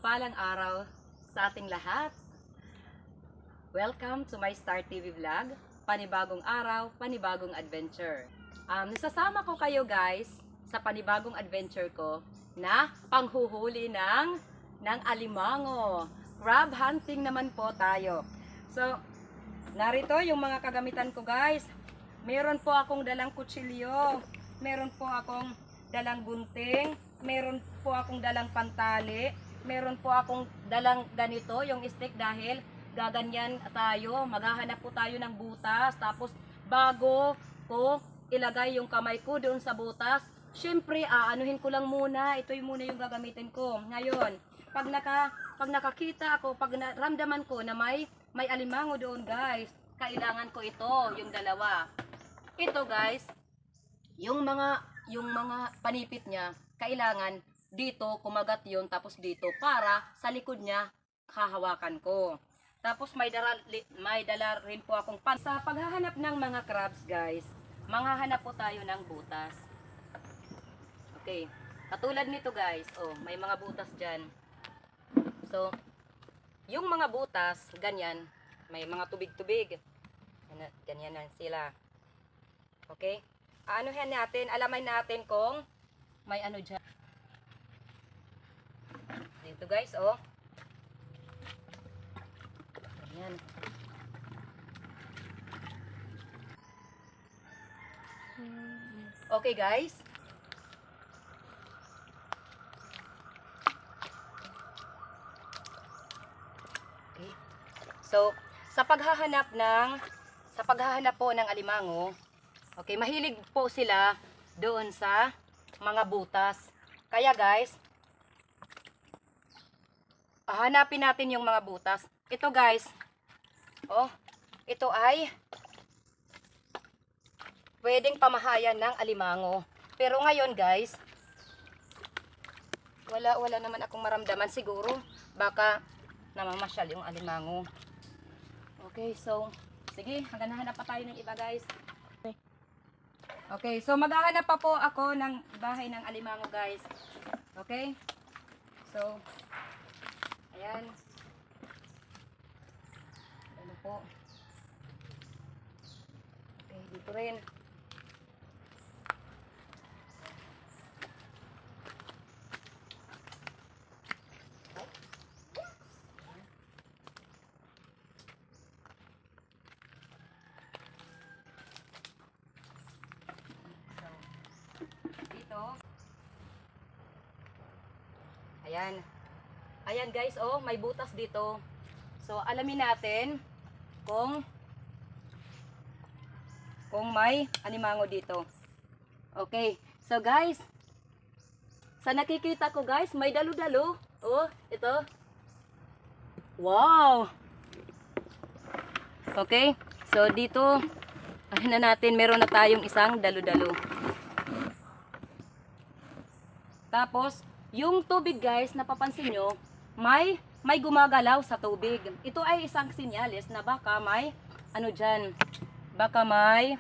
mapagpalang araw sa ating lahat. Welcome to my Star TV vlog. Panibagong araw, panibagong adventure. Nasasama ko kayo guys sa panibagong adventure ko na panghuhuli ng alimango. Crab hunting naman po tayo. So, narito yung mga kagamitan ko guys. Meron po akong dalang kutsilyo. Meron po akong dalang gunting. Meron po akong dalang pantali. Meron po akong dalang ganito, yung stick dahil gaganyan tayo. Maghahanap po tayo ng butas. Tapos bago ko ilagay yung kamay ko doon sa butas, syempre aanuhin ko lang muna. Ito yung muna yung gagamitin ko. Ngayon, pag nakakita ako, pag naramdaman ko na may alimango doon guys, kailangan ko ito, yung dalawa. Ito guys, yung mga panipit niya, kailangan dito kumagat yun, tapos dito para sa likod niya hahawakan ko. Tapos may dala rin po akong pan. Sa paghahanap ng mga crabs guys, manghahanap po tayo ng butas. Okay, katulad nito guys, oh, may mga butas dyan. So, yung mga butas, ganyan, may mga tubig-tubig. Ganyan na sila. Okay, aanuhin natin, alamin natin kung may ano dyan. Dito guys, oh. Ayan. Okay guys. Okay. So, sa paghahanap po ng alimango, okay, mahilig po sila doon sa mga butas. Kaya guys, hanapin natin yung mga butas. Ito guys, oh, ito ay pwedeng pamahayan ng alimango. Pero ngayon guys, wala naman akong maramdaman, siguro baka namamasyal yung alimango. Okay, so sige, hanggang pa tayo ng iba guys. Okay, so maghahanap pa po ako ng bahay ng alimango guys. Okay, so ayan. Ano po? Okay, dito rin. Ayan. Ayan guys, oh, may butas dito. So, alamin natin kung may alimango dito. Okay. So guys, sa nakikita ko guys, may dalo-dalo. Oh, ito. Wow! Okay. So, dito, ayun na natin, meron na tayong isang dalo-dalo. Tapos, yung tubig guys, napapansin nyo, may gumagalaw sa tubig. Ito ay isang sinyalis na baka may, ano dyan, baka may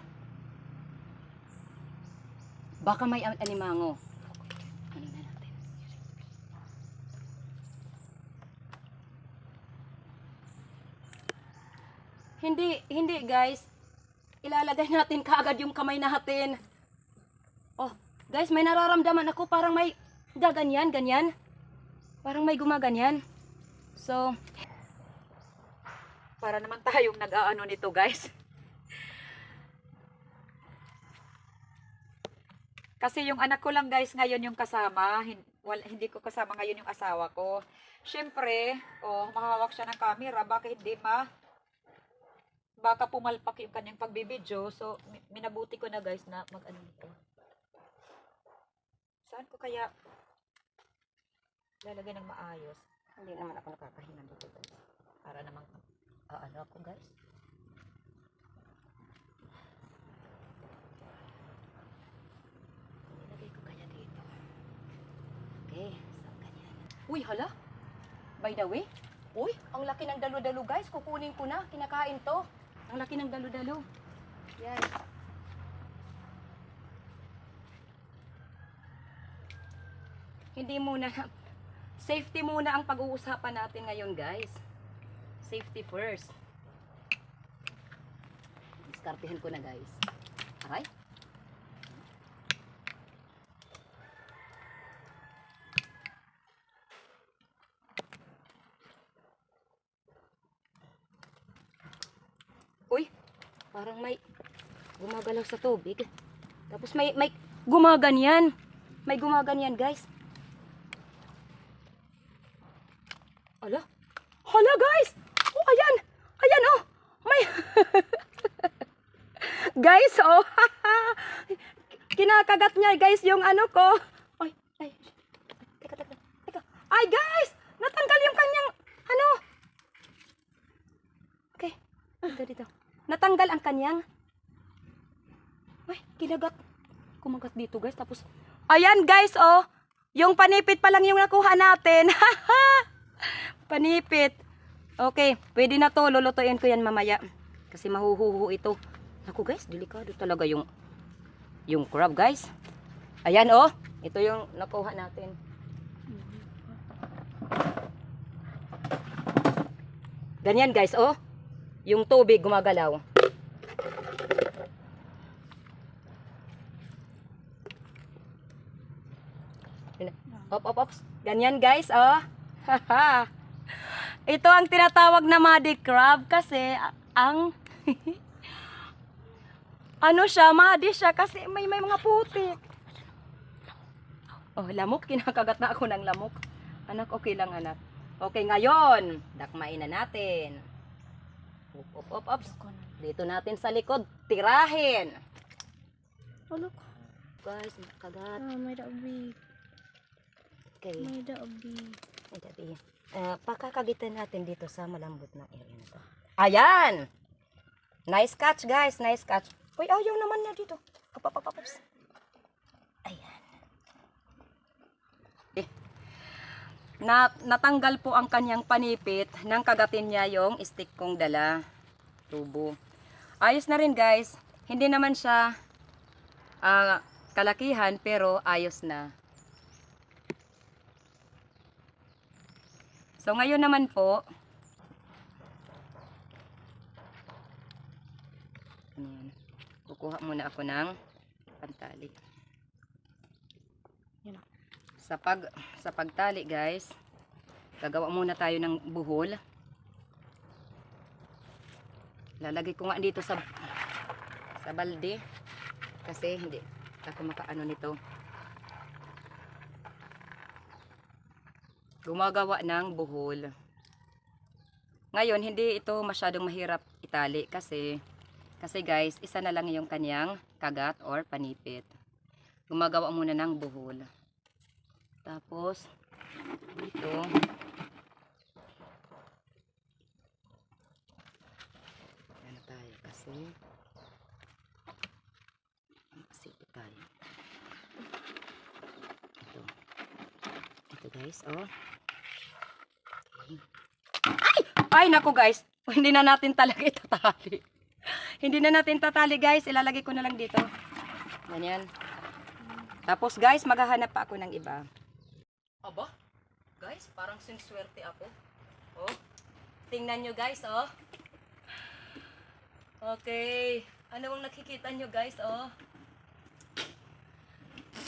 alimango. Ano na natin? Hindi guys, ilalagay natin kaagad yung kamay natin. Oh, guys, may nararamdaman ako, parang may ganyan. Parang may gumaganyan. So, para naman tayong nag-aano nito, guys. Kasi yung anak ko lang, guys, ngayon yung kasama. Hindi ko kasama ngayon yung asawa ko. Siyempre, oh, mahawak siya ng camera. Baka pumalpak yung kanyang pagbibidyo. So, minabuti ko na, guys, na mag-ano nito. Saan ko kaya lalagay ng maayos? Hindi naman ako nakakahinga dito guys. Para namang ano ako guys. Ilagay ko kaya dito. Okay, so ganyan. Uy, hala. By the way, uy, ang laki ng dalo-dalo guys. Kukunin ko na, kinakain to. Ang laki ng dalo-dalo. Yan. Hindi muna Safety muna ang pag-uusapan natin ngayon, guys. Safety first. Diskartehan ko na, guys. Aray. Uy, parang may gumagalaw sa tubig. Tapos may gumaganyan. May gumaganyan, guys. Ala. Hala, guys. Oh, ayan. Ayan, oh. May guys, oh. Kinakagat niya, guys, yung ano ko. Ay, ay. Teka. Ay, guys. Natanggal yung kanyang ano. Okay. Dito. Natanggal ang kanyang. Ay, kinagat. Kumagat dito, guys. Tapos, ayan, guys, oh. Yung panipit pa lang yung nakuha natin. Panipit. Okay, pwede na to. Lulutuin ko yan mamaya. Kasi mahuhuhu ito. Naku, guys, delikado talaga yung crab, guys. Ayan, oh. Ito yung nakuha natin. Ganyan, guys, oh. Yung tubig gumagalaw. Ops. Ganyan, guys, oh. Haha. Ito ang tinatawag na muddy crab kasi ang ano siya, muddy siya kasi may mga putik. Oh, lamok, kinakagat na ako ng lamok. Anak, okay lang, anak. Okay, ngayon, dakmain na natin. Ops. Dito natin sa likod, tirahin. Oh, look. Guys, nakagat. Oh, may dabi. Okay. May dabi. May dabi. Pakakagitan natin dito sa malambot na area na to. Ayan! Nice catch, guys. Nice catch. Uy, ayaw naman na dito. Ops. Ayan. Natanggal po ang kanyang panipit nang kagatin niya yung stick kong dala. Tubo. Ayos na rin, guys. Hindi naman siya kalakihan pero ayos na. So ngayon naman po, kukuha muna ako ng pantali. Sa pagtali, guys, gagawa muna tayo ng buhol. Lalagay ko nga dito sa balde kasi hindi ako makaano nito. Gumagawa ng buhol. Ngayon, hindi ito masyadong mahirap itali kasi guys, isa na lang yung kanyang kagat or panipit. Gumagawa muna ng buhol. Tapos, dito, ano tayo kasi, sipit tayo. Ito guys, oh. Okay. Ay, naku guys, hindi na natin talaga itatali. Hindi na natin tatali, guys. Ilalagay ko na lang dito. Ganyan. Tapos guys, maghahanap pa ako ng iba. Aba, guys, parang sinswerte ako. Oh, tingnan nyo guys, oh. Okay, ano bang nakikita nyo guys, oh.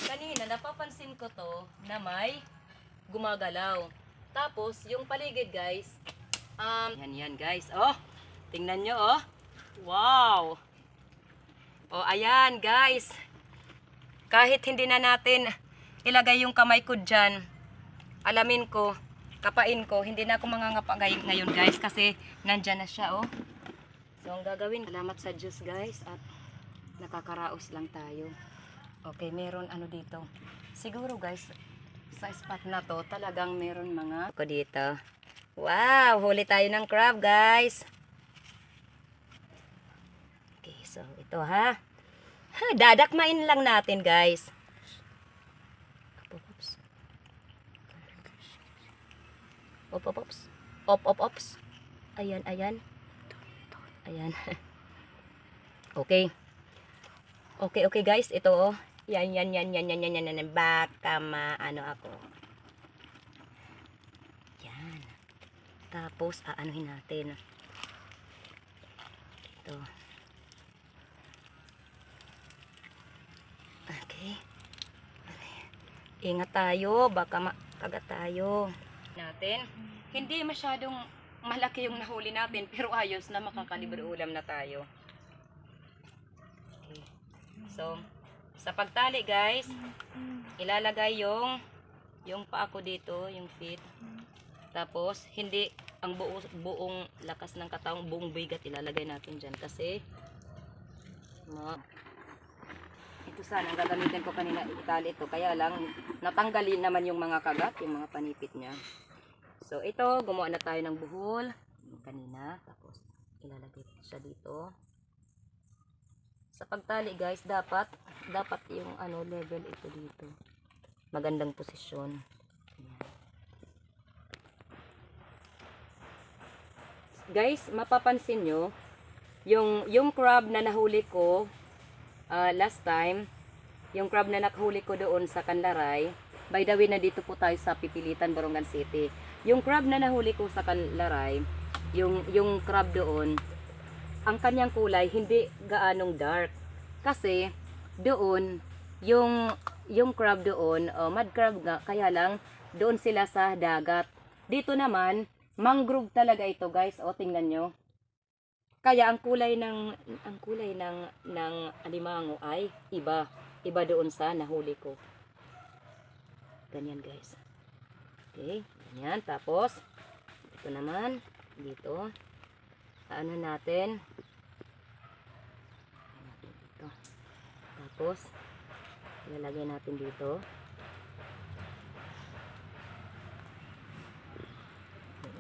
Kanina, napapansin ko to na may gumagalaw. Tapos, yung paligid guys, yan guys, oh. Tingnan nyo, oh. Wow. Oh, ayan guys. Kahit hindi na natin ilagay yung kamay ko dyan, alamin ko, kapain ko, hindi na ako mangangapa ngayon guys kasi nandyan na siya, oh. So ang gagawin, salamat sa Diyos guys at nakakaraos lang tayo. Okay, meron ano dito. Siguro guys, sa spot na to talagang meron mga ako dito. Wow, huli tayo ng crab guys. Okay, so ito ha. Dadakmain lang natin guys. Ops. Ops. Ayan. Ayan. Okay. Okay guys, ito oh. Yan. Baka maano ako. Tapos, aanuhin natin. Ito. Okay. Ingat tayo, baka makagat tayo. Natin. Hindi masyadong malaki yung nahuli natin, pero ayos na, makakalibre ulam na tayo. Okay. So, sa pagtali guys, ilalagay yung paa ko dito, yung feet. Tapos, hindi ang buong lakas ng katawang, buong bigat ilalagay natin dyan. Kasi, ito sana, ang gagamitin ko kanina itali ito. Kaya lang, natanggalin naman yung mga kagat, yung mga panipit niya. So, ito, gumawa na tayo ng buhol. Yung kanina. Tapos, ilalagay siya dito. Sa pagtali guys, dapat yung level ito dito. Magandang posisyon. Ayan. Guys, mapapansin nyo, yung crab na nahuli ko last time, yung crab na nakahuli ko doon sa Canlaray, by the way, nandito po tayo sa Pipilitan, Borongan City. Yung crab na nahuli ko sa Canlaray, yung crab doon, ang kanyang kulay hindi gaanong dark. Kasi doon, yung crab doon, mud crab nga, kaya lang doon sila sa dagat. Dito naman, mangrove talaga ito guys. O, tingnan nyo. Kaya ang kulay ng alimango ay iba doon sa nahuli ko. Ganyan guys. Okay, ganyan. Tapos ito naman dito. Ano natin? Dito. Tapos ilalagay natin dito.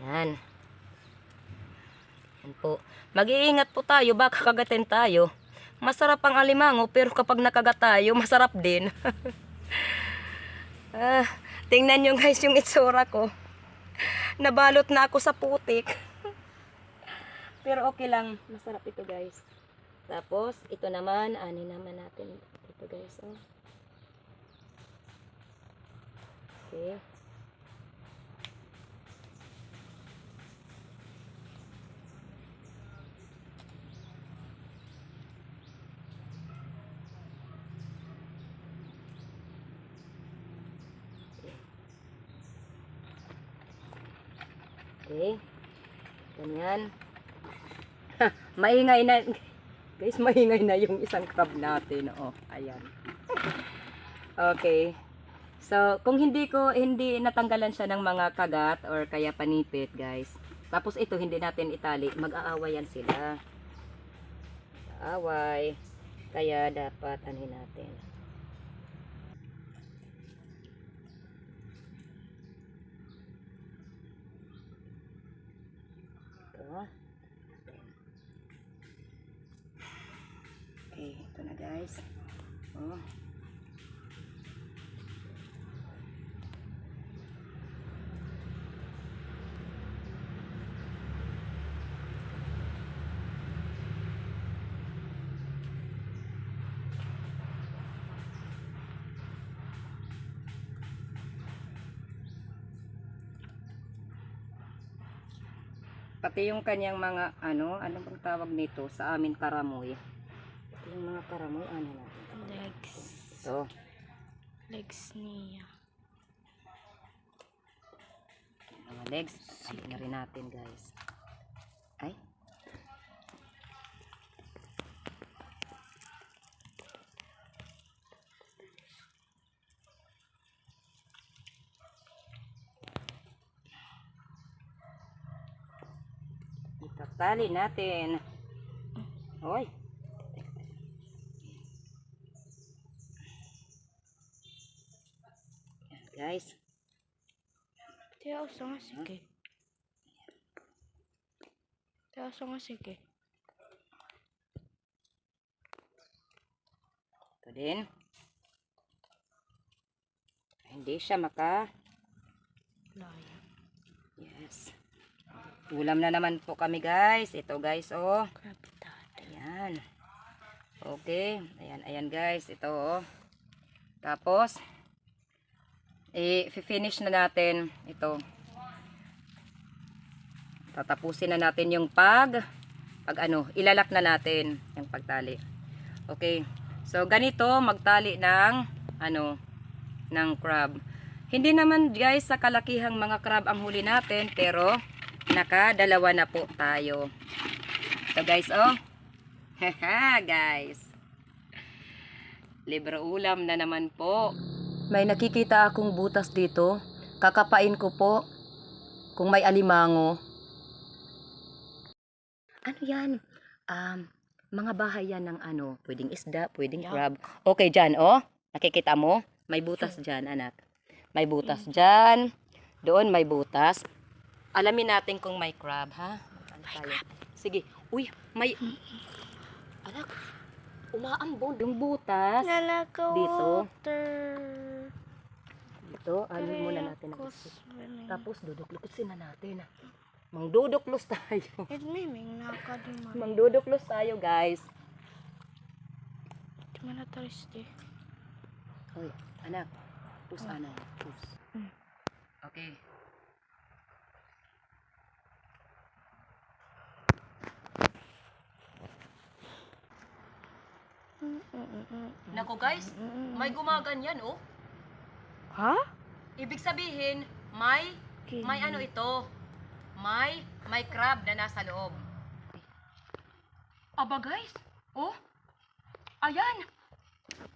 Yan. Yan po. Mag-iingat po tayo, baka kagatin tayo. Masarap ang alimango, pero kapag nakagat tayo, masarap din. Tingnan nyo guys yung itsura ko. Nabalot na ako sa putik. Pero okay lang, masarap ito guys. Tapos, ito naman, ani naman natin ito guys. Oh. Okay. Okay. Ganyan. Maingay na. Guys, maingay na yung isang crab natin. Oh, ayan. Okay. So, kung hindi natanggalan siya ng mga kagat or kaya panipit, guys. Tapos ito, hindi natin itali. Mag-aawayan sila. Aaway. Kaya dapat anin natin. Okay, ito na guys. Oh. Pati yung kanyang mga ano bang tawag nito sa amin, karamoy. Yung mga karamoy, ano natin? Legs. So, Legs niya. mga legs, ano na rin natin guys. Ay. Itatali natin. Hoy. Guys, Tiyaw sa nga sige. Tiyaw sa nga sige. ito din. Hindi siya Laya. yes. Ulam na naman po kami guys. Ito guys, oh. Grabe tayo. Ayan. Okay. Ayan guys. Ito, oh. Tapos, i-finish na natin ito. Tatapusin na natin yung ilalak na natin yung pagtali. Okay. So, ganito magtali ng ng crab. Hindi naman guys sa kalakihang mga crab ang huli natin, pero nakadalawa na po tayo. So guys, haha guys. Libre ulam na naman po. May nakikita akong butas dito. Kakapain ko po kung may alimango. Ano yan? Mga bahay yan ng pwedeng isda, pwedeng crab. Okay, dyan, nakikita mo? May butas dyan, anak. May butas dyan. Doon may butas. Alamin natin kung may crab, ha? Crab. Sige. Uy, may... Anak, umaambon. Yung butas. Lalaka Dito. water. Dito, muna natin ang isip. Tapos, duduklusin na natin. Mangduduklos tayo. Miming nakadiman. Mangduduklos tayo, guys. Di man na triste. Hoy, anak. Pus, anak. Pus. Okay. Nako guys, may gumaganyan Ha? Ibig sabihin, may ito. May crab na nasa loob. Aba guys, ayan.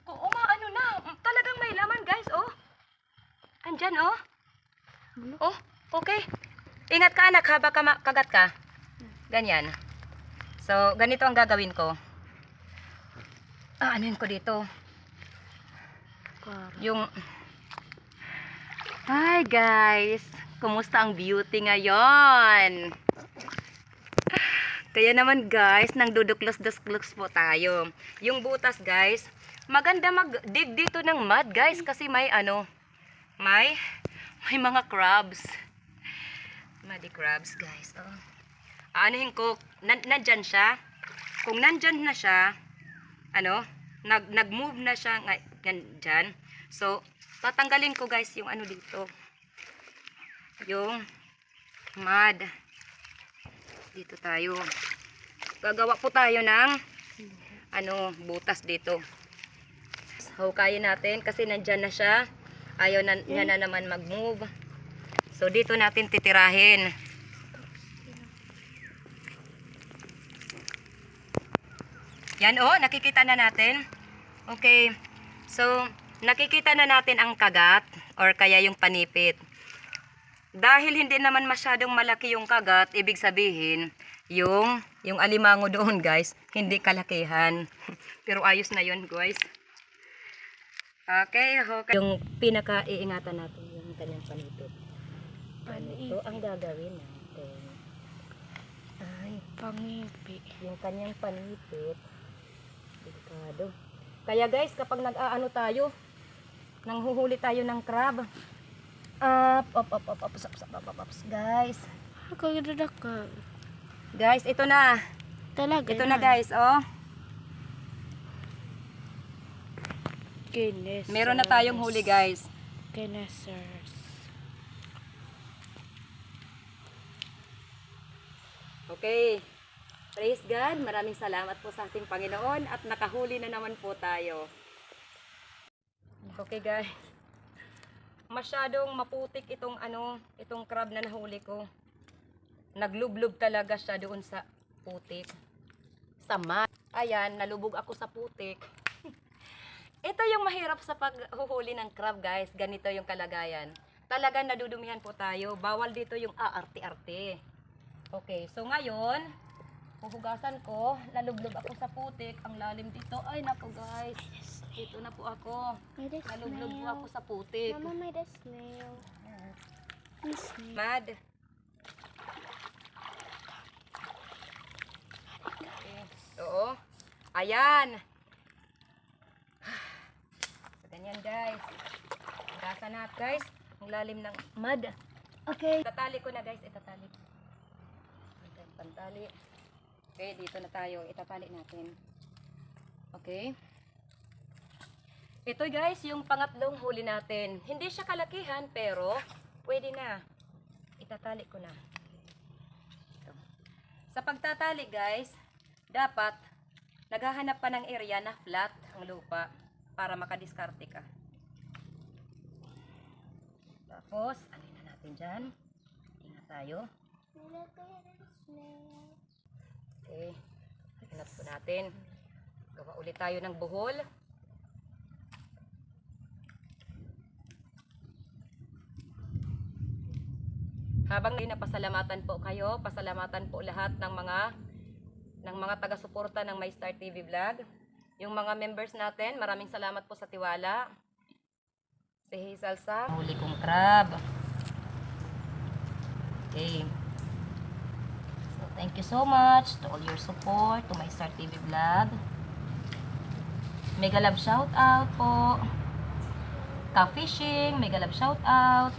Umaano na, talagang may laman guys, Andyan, okay. Ingat ka anak ha, baka kagat ka. Ganyan. So, ganito ang gagawin ko. Anuin ko dito. Yung... Hi guys! Kumusta ang beauty ngayon? Kaya naman guys, nang duduklos-duklos po tayo. Yung butas guys, maganda mag-dig dito ng mud guys kasi may may mga crabs. Muddy crabs guys. Anuhin ko, nandyan siya. Kung nandyan na siya, nag-move na siya dyan. So, tatanggalin ko guys yung dito. Yung mud. Dito tayo. Gagawa po tayo ng butas dito. Hukayin natin kasi nandyan na siya. Ayaw niya na naman mag-move. So, dito natin titirahin. Yan nakikita na natin. Okay. So, nakikita na natin ang kagat or kaya yung panipit. Dahil hindi naman masyadong malaki yung kagat, ibig sabihin, yung alimango doon guys, hindi kalakihan. Pero ayos na yun guys. Okay. Yung pinaka-iingatan natin yung kanyang panipit. Ito ang gagawin natin. Pangipi. Yung kanyang panipit. Delikado. Kaya guys, kapag tayo, nanghuhuli tayo ng crab, guys. Guys, ito na. Talaga Ito na guys, Meron na tayong huli guys. Kinesers. Okay. Praise God. Maraming salamat po sa ating Panginoon at nakahuli na naman po tayo. Okay guys. Masyadong maputik itong crab na nahuli ko. Naglublob talaga siya doon sa putik. Sa mat. Ayan, nalubog ako sa putik. Ito yung mahirap sa paghuhuli ng crab guys. Ganito yung kalagayan. Talagang nadudumihan po tayo. Bawal dito yung aarte-arte. Okay, so ngayon, huhugasan ko. Nalublob ako sa putik. Ang lalim dito. Ay nako guys. Dito na po ako. Nalublob po ako sa putik. Mama, may the snail. Mad. Okay. Oo. Ayan. So, ganyan guys. Hugasan natin guys. Ang lalim ng mud. Okay. Tatali ko na guys. Itatali. Pantali. Okay, dito na tayo. Itatali natin. Okay. Ito guys, yung pangatlong huli natin. Hindi siya kalakihan, pero pwede na. Itatali ko na. Sa pagtatali guys, dapat naghahanap pa ng area na flat ang lupa para makadiskarte ka. Tapos, alin na natin dyan. Ingat tayo. Okay. Ingat po natin. Gawa ulit tayo ng buhol. Habang napasalamatan po kayo, pasalamatan po lahat ng mga taga-suporta ng My Star TV Vlog. Yung mga members natin, maraming salamat po sa tiwala. Si Hazel Sam, huli kong crab. Okay. So, thank you so much to all your support to My Star TV Vlog. Mega love shout out po. Ka-fishing, mega love shout out.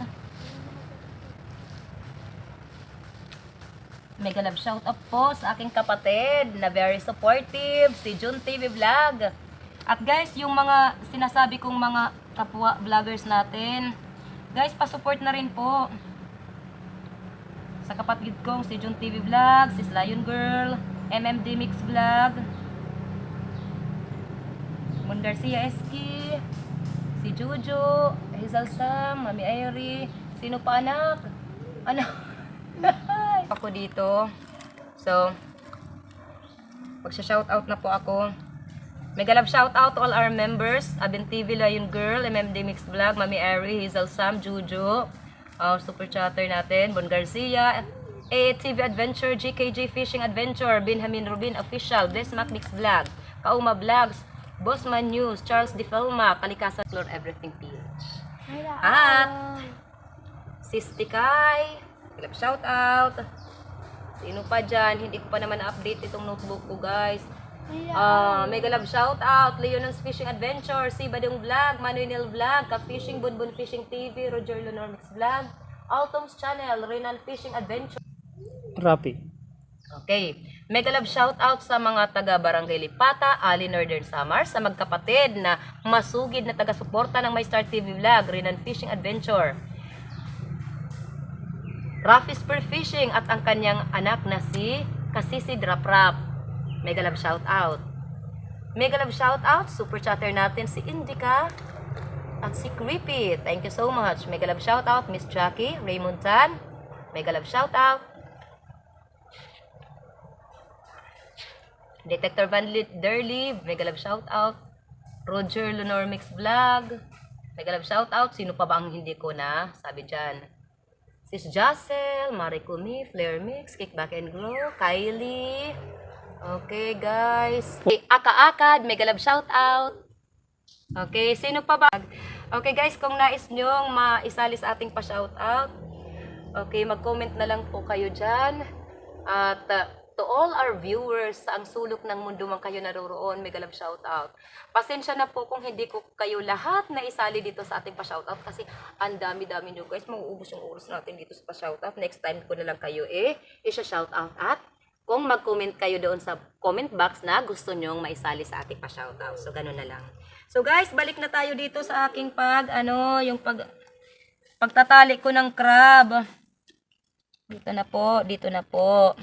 Mega love shout out po sa aking kapatid na very supportive, si Jun TV Vlog. At guys, yung mga sinasabi kong mga kapwa vloggers natin, guys, pa-support na rin po sa kapatid kong si Jun TV Vlog, si Lion Girl, MMD Mix Vlog, Mon Garcia Eski, si Jojo, Hazel Sam, Mami Airy, sino pa anak? Ano? Ako dito. So, magsha-shoutout na po ako. Mega love shoutout to all our members. Abin TV, Lion Girl, MMD Mix Vlog, Mami Airy, Hazel Sam, Juju, Super Chatter natin, Bon Garcia, AATV Adventure, GKJ Fishing Adventure, Benjamin Rubin Official, Bless Mac Mix Vlog, Kauma Vlogs, Bossman News, Charles Di Felma, Kalikasan Lord Everything PH. At Sistikay, love shout out. Sino pa dyan? Hindi ko pa naman na-update itong notebook ko, guys. Mega love shout out. Leon's Fishing Adventure, si Badong Vlog, Manuel Vlog, Ka-Fishing, Bunbun Fishing TV, Roger Leonor Mix Vlog, Altom's Channel, Renan Fishing Adventure. Rapi. Okay. Mega love shout out sa mga taga Barangay Lipata, Ali Northern Samar, sa magkapatid na masugid na taga-suporta ng My Star TV Vlog, Renan Fishing Adventure, Rafi Spear Fishing at ang kanyang anak na si Kasisi Draprap. Mega love shout out. Mega love shout out, super chatter natin si Indica at si Creepy. Thank you so much. Mega love shout out Miss Jackie, Raymond Tan. Mega love shout out. Detector Van Derly, mega love shout out. Roger Lenore Mix Vlog. Mega love shout out. Sino pa ba ang hindi ko na sabi diyan? Sis Jacel, Maricumi, Flair Mix, Kickback and Grow, Kylie. Okay, guys. Okay, Aka-Akad, mega love shout out. Okay, sino pa ba? Okay, guys, kung nais nyong maisali sa ating pa-shout out, okay, mag-comment na lang po kayo dyan. At to all our viewers sa ang sulok ng mundo man kayo naroroon, mega love shout out. Pasensya na po kung hindi ko kayo lahat na isali dito sa ating pa-shout out kasi ang dami-dami nyo guys, mauubos yung oras natin dito sa pa-shout out. Next time ko na lang kayo isa-shout out at kung mag-comment kayo doon sa comment box na gusto nyong maisali sa ating pa-shout out. So ganun na lang. So guys, balik na tayo dito sa aking pagtatali ko ng crab. Dito na po.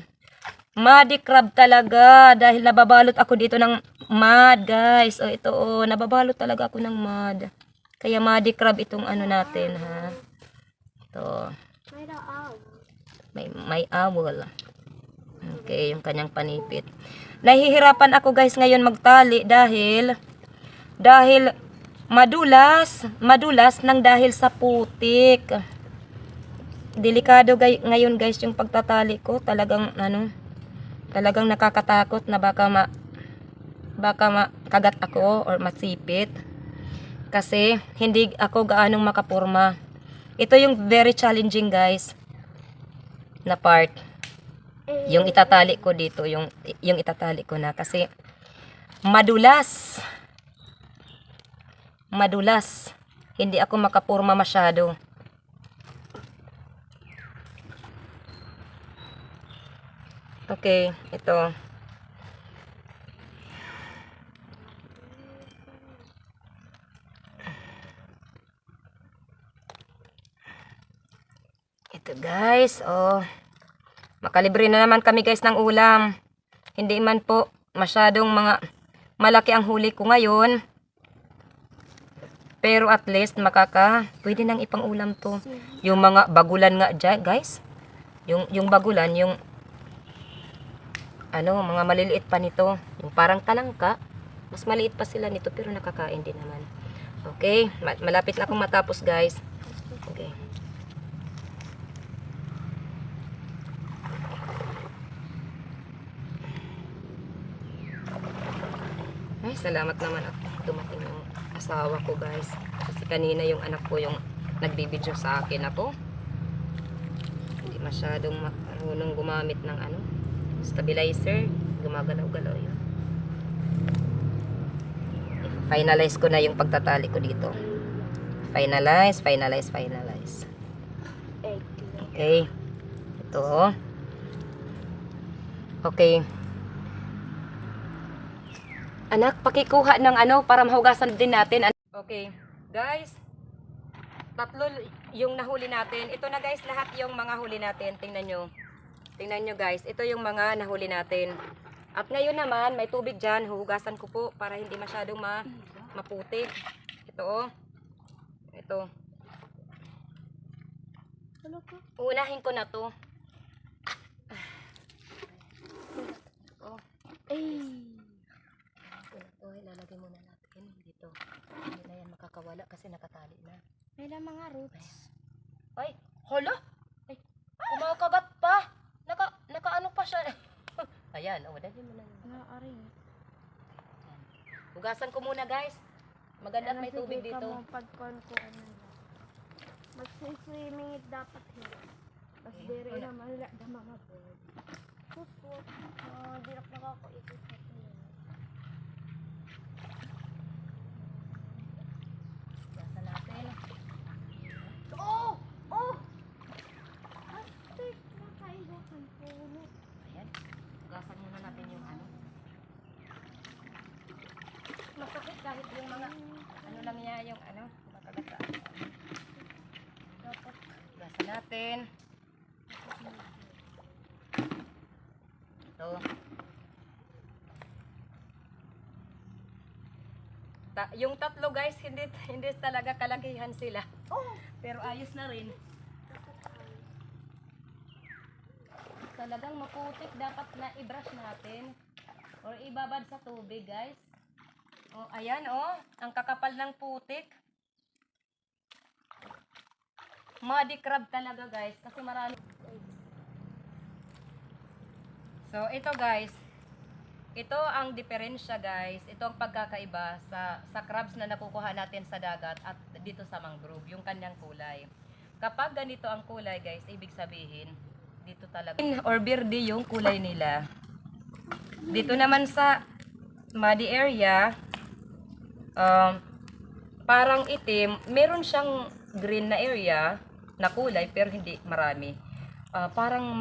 Muddy crab talaga dahil nababalot ako dito ng mud, guys. O ito, nababalot talaga ako ng mud. Kaya muddy crab itong ano natin, ha. Ito. May awol. Okay, yung kanyang panipit. Nahihirapan ako, guys, ngayon magtali dahil madulas nang dahil sa putik. Delikado ngayon, guys, yung pagtatali ko. Talagang nakakatakot na baka makagat ako or masipit. Kasi hindi ako gaanong makapurma. Ito yung very challenging, guys, na part. Yung itatali ko dito, yung itatali ko na kasi madulas. Hindi ako makapurma masyado. Okay, ito. Ito, guys, Makalibre na naman kami guys ng ulam. Hindi man po masyadong mga malaki ang huli ko ngayon. Pero at least pwede nang ipang ulam to. Yung mga bagulan nga dyan guys. Yung bagulan, yung mga maliliit pa nito. Yung parang talangka. Mas maliit pa sila nito pero nakakain din naman. Okay, malapit na akong matapos guys. Okay. Ay, salamat naman at dumating yung asawa ko guys. Kasi kanina yung anak ko yung nagbibideo sa akin ako. Hindi masyadong marunong gumamit ng stabilizer. Gumagalaw-galaw yun. Finalize ko na yung pagtatali ko dito. Finalize. Okay. Ito. Okay. Anak, pakikuha ng para mahugasan din natin. Okay. Guys, 3 yung nahuli natin. Ito na guys, lahat yung mga huli natin. Tingnan nyo. Tingnan nyo guys. Ito yung mga nahuli natin. At ngayon naman, may tubig dyan. Huhugasan ko po para hindi masyadong maputi. Ito oh. Ito. Uunahin ko na to. Oh. Ito, ilalagay muna natin dito. Hindi na yan makakawala kasi nakatali na. May lang mga roots. Ay, hala! Ay, kumakagat pa! Nakaano pa siya. Ayan, dali mo na. Naari. Hugasan ko muna guys. Maganda at may tubig dito. Pagkuhan ko Mag-swimming dapat Mas dire na malala na mga bird. Susot. Di na nakakaikot na ito. Hugasan natin. Astig! Nakaiwakan puno. Ayan. Hugasan muna natin yung masakit kahit yung mga lang niya yung makagat sa dapat hugasan natin. Ito. Yung 3 guys, hindi talaga kalakihan sila. Pero ayos na rin. Talagang maputik dapat na i-brush natin or ibabad sa tubig guys. Oh, ayan ang kakapal ng putik. Muddy crab talaga guys kasi marami. So ito guys, ito ang diferensya guys. Ito ang pagkakaiba sa crabs na nakukuha natin sa dagat at dito sa mangrove, yung kanyang kulay. Kapag ganito ang kulay guys, ibig sabihin dito talaga or verde yung kulay nila. Dito naman sa muddy area, parang itim, meron siyang green na area na kulay pero hindi marami. Parang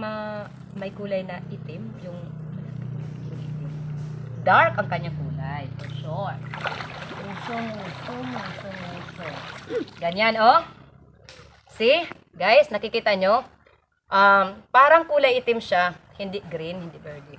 may kulay na itim, yung dark ang kanyang kulay, for sure. Ganyan See? Guys, nakikita nyo? Parang kulay itim siya, hindi green, hindi verde.